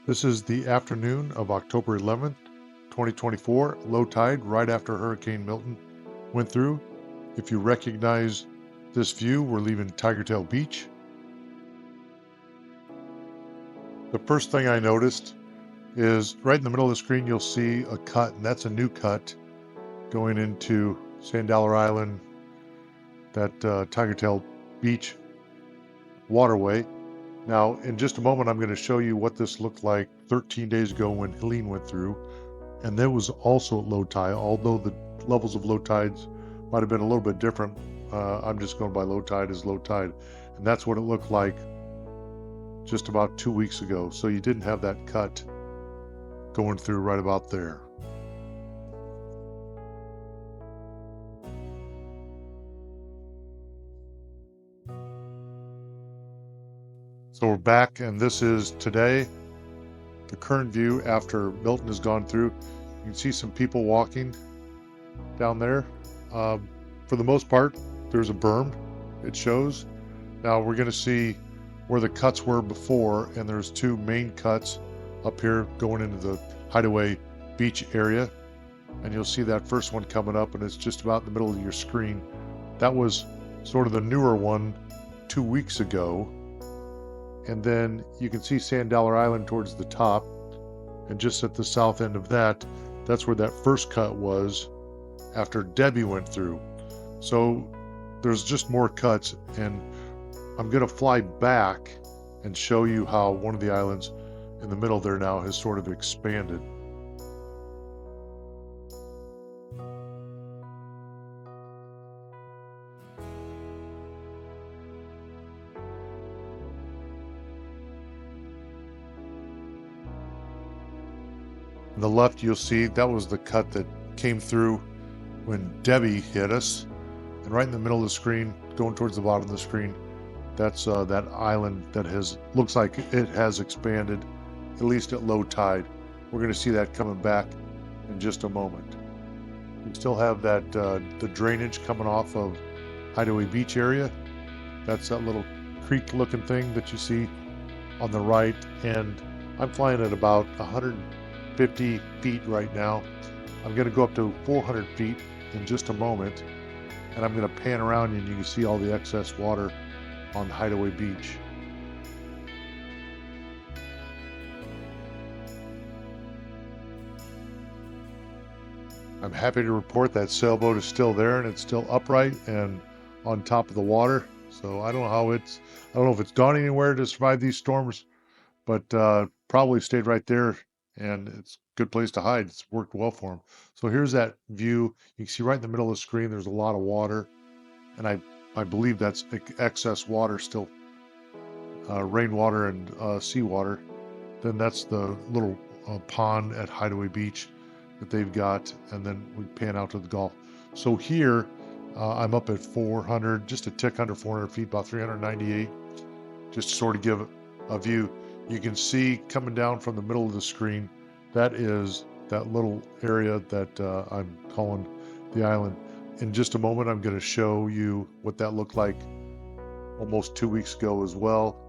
This is the afternoon of October 11th, 2024, low tide right after Hurricane Milton went through. If you recognize this view, we're leaving Tiger Tail Beach. The first thing I noticed is right in the middle of the screen, you'll see a cut, and that's a new cut going into Sand Dollar Island, that Tiger Tail Beach waterway. Now, in just a moment, I'm going to show you what this looked like 13 days ago when Helene went through. And that was also at low tide, although the levels of low tides might have been a little bit different. I'm just going by low tide as low tide. And that's what it looked like just about 2 weeks ago. So you didn't have that cut going through right about there. So we're back, and this is today, the current view after Milton has gone through. You can see some people walking down there. For the most part, there's a berm, it shows. Now we're going to see where the cuts were before, and there's two main cuts up here going into the Hideaway Beach area. And you'll see that first one coming up, and it's just about in the middle of your screen. That was sort of the newer one 2 weeks ago. And then you can see Sand Dollar Island towards the top, and just at the south end of that, that's where that first cut was after Debbie went through. So there's just more cuts, and I'm going to fly back and show you how one of the islands in the middle there now has sort of expanded. On the left, you'll see that was the cut that came through when Debbie hit us. And right in the middle of the screen, going towards the bottom of the screen, that's that island that looks like it has expanded, at least at low tide. We're going to see that coming back in just a moment. We still have that the drainage coming off of Hideaway Beach area. That's that little creek-looking thing that you see on the right, and I'm flying at about 150 feet right now. I'm going to go up to 400 feet in just a moment, and I'm going to pan around and you can see all the excess water on Hideaway Beach. I'm happy to report that sailboat is still there, and it's still upright and on top of the water. So I don't know if it's gone anywhere to survive these storms, but probably stayed right there, and it's a good place to hide. It's worked well for them. So here's that view. You can see right in the middle of the screen, there's a lot of water, and I believe that's excess water still, rainwater and seawater. Then that's the little pond at Hideaway Beach that they've got, and then we pan out to the Gulf. So here, I'm up at 400, just a tick under 400 feet, about 398, just to sort of give a view. You can see coming down from the middle of the screen, that is that little area that I'm calling the island. In just a moment, I'm going to show you what that looked like almost 2 weeks ago as well,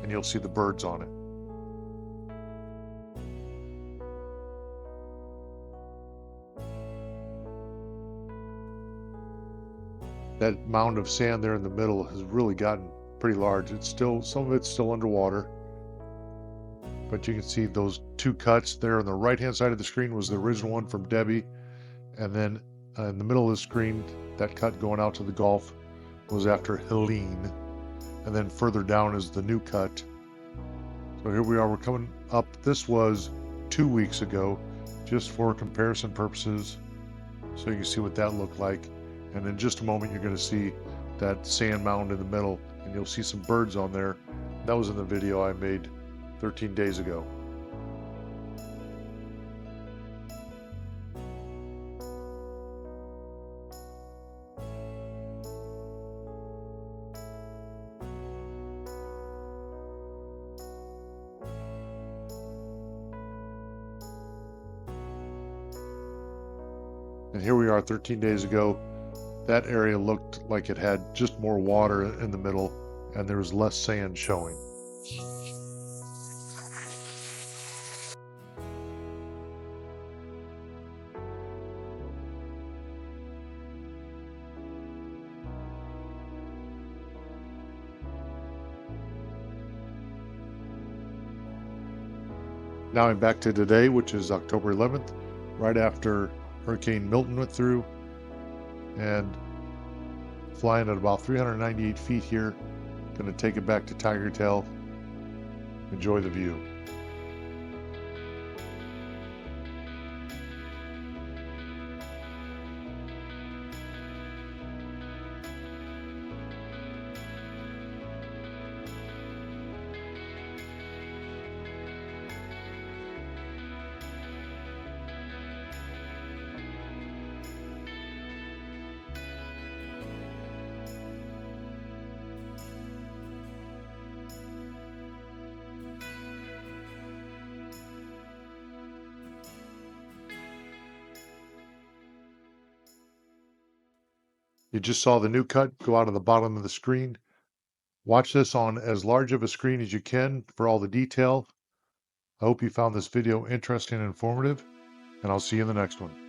and you'll see the birds on it. That mound of sand there in the middle has really gotten pretty large. Some of it's still underwater, but you can see those two cuts there on the right hand side of the screen was the original one from Debbie, and then in the middle of the screen, that cut going out to the Gulf was after Helene, and then further down is the new cut. So here we are, we're coming up. This was 2 weeks ago, just for comparison purposes, so you can see what that looked like. And in just a moment, you're going to see that sand mound in the middle, and you'll see some birds on there. That was in the video I made 13 days ago. And here we are 13 days ago. That area looked like it had just more water in the middle, and there was less sand showing. Now I'm back to today, which is October 11th, right after Hurricane Milton went through, and flying at about 398 feet here. Gonna take it back to Tiger Tail. Enjoy the view. You just saw the new cut go out of the bottom of the screen. Watch this on as large of a screen as you can for all the detail. I hope you found this video interesting and informative, and I'll see you in the next one.